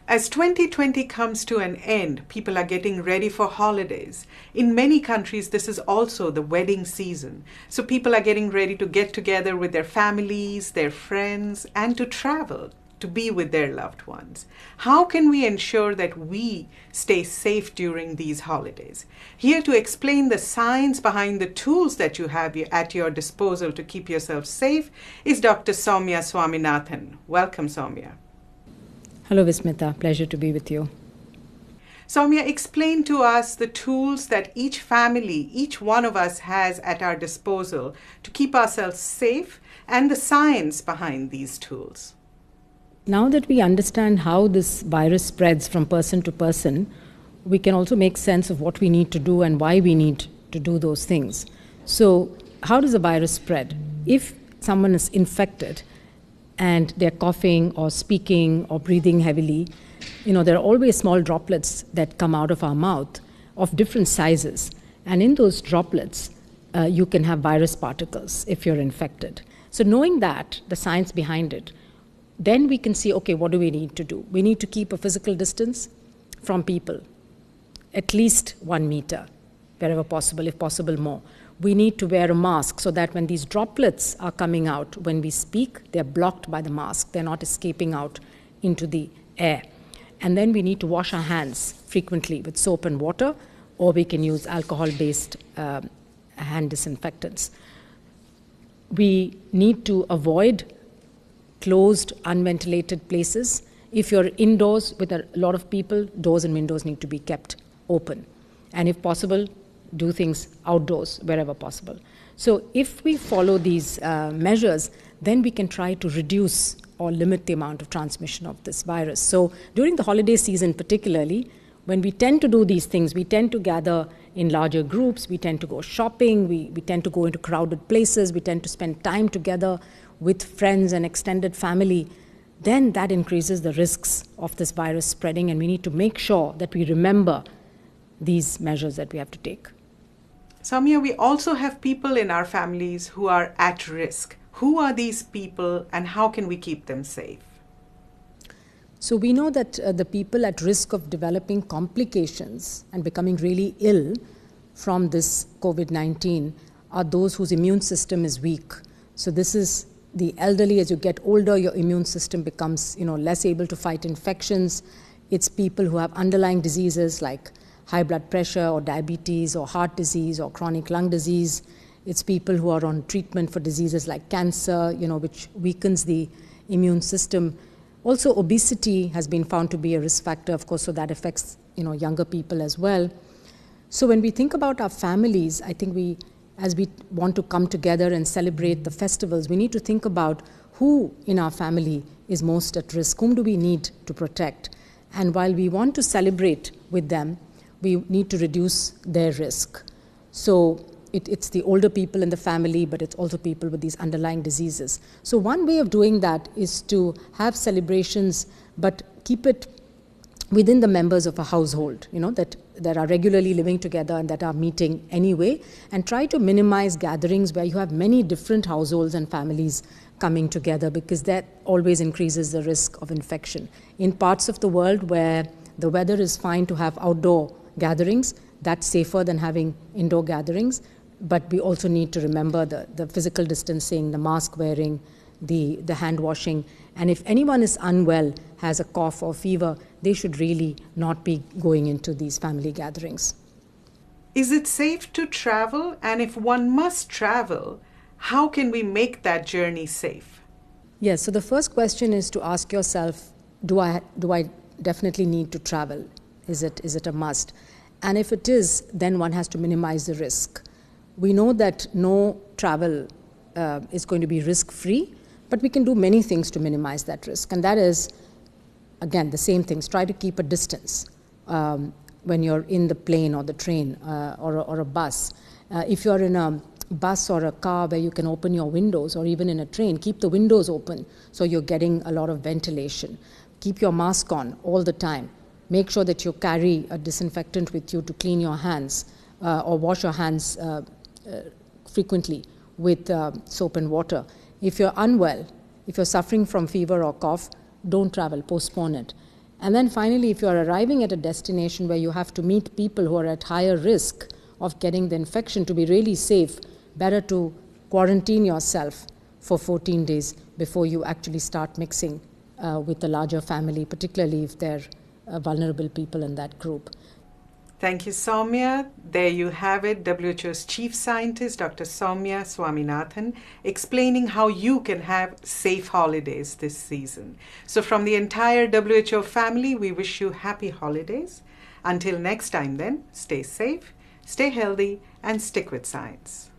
As 2020 comes to an end, people are getting ready for holidays. In many countries, this is also the wedding season. So people are getting ready to get together with their families, their friends, and to travel to be with their loved ones. How can we ensure that we stay safe during these holidays? Here to explain the science behind the tools that you have at your disposal to keep yourself safe is Dr. Soumya Swaminathan. Welcome, Soumya. Hello, Vismita. Pleasure to be with you. Soumya, explain to us the tools that each family, each one of us has at our disposal to keep ourselves safe and the science behind these tools. Now that we understand how this virus spreads from person to person, we can also make sense of what we need to do and why we need to do those things. So, how does a virus spread? If someone is infected and they're coughing or speaking or breathing heavily, there are always small droplets that come out of our mouth of different sizes. And in those droplets, you can have virus particles if you're infected. So knowing that, the science behind it, then we can see, okay, what do we need to do? We need to keep a physical distance from people, at least 1 meter, wherever possible, if possible more. We need to wear a mask so that when these droplets are coming out, when we speak, they're blocked by the mask. They're not escaping out into the air. And then we need to wash our hands frequently with soap and water, or we can use alcohol-based hand disinfectants. We need to avoid closed, unventilated places. If you're indoors with a lot of people, doors and windows need to be kept open. And if possible, do things outdoors wherever possible. So if we follow these measures, then we can try to reduce or limit the amount of transmission of this virus. So during the holiday season particularly, when we tend to do these things, we tend to gather in larger groups, we tend to go shopping, we tend to go into crowded places, we tend to spend time together with friends and extended family, then that increases the risks of this virus spreading, and we need to make sure that we remember these measures that we have to take. Soumya, we also have people in our families who are at risk. Who are these people and how can we keep them safe? So we know that the people at risk of developing complications and becoming really ill from this COVID-19 are those whose immune system is weak. So this is the elderly. As you get older, your immune system becomes less able to fight infections. It's people who have underlying diseases like high blood pressure or diabetes or heart disease or chronic lung disease. It's people who are on treatment for diseases like cancer, which weakens the immune system. Also, obesity has been found to be a risk factor, of course, so that affects younger people as well. So when we think about our families, I think as we want to come together and celebrate the festivals, we need to think about who in our family is most at risk, whom do we need to protect. And while we want to celebrate with them, we need to reduce their risk. So it's the older people in the family, but it's also people with these underlying diseases. So one way of doing that is to have celebrations, but keep it within the members of a household, that are regularly living together and that are meeting anyway, and try to minimize gatherings where you have many different households and families coming together, because that always increases the risk of infection. In parts of the world where the weather is fine to have outdoor gatherings, that's safer than having indoor gatherings, but we also need to remember the physical distancing, the mask wearing, the hand washing. And if anyone is unwell, has a cough or fever, they should really not be going into these family gatherings. Is it safe to travel? And if one must travel, how can we make that journey safe? Yes, so the first question is to ask yourself, do I definitely need to travel? Is it a must? And if it is, then one has to minimize the risk. We know that no travel is going to be risk-free, but we can do many things to minimize that risk. And that is, again, the same things. Try to keep a distance when you're in the plane or the train or a bus. If you're in a bus or a car where you can open your windows, or even in a train, keep the windows open so you're getting a lot of ventilation. Keep your mask on all the time. Make sure that you carry a disinfectant with you to clean your hands or wash your hands frequently with soap and water. If you're unwell, if you're suffering from fever or cough, don't travel, postpone it. And then finally, if you are arriving at a destination where you have to meet people who are at higher risk of getting the infection, to be really safe, better to quarantine yourself for 14 days before you actually start mixing with a larger family, particularly if they're vulnerable people in that group. Thank you, Soumya. There you have it, WHO's Chief Scientist, Dr. Soumya Swaminathan, explaining how you can have safe holidays this season. So from the entire WHO family, we wish you happy holidays. Until next time then, stay safe, stay healthy, and stick with science.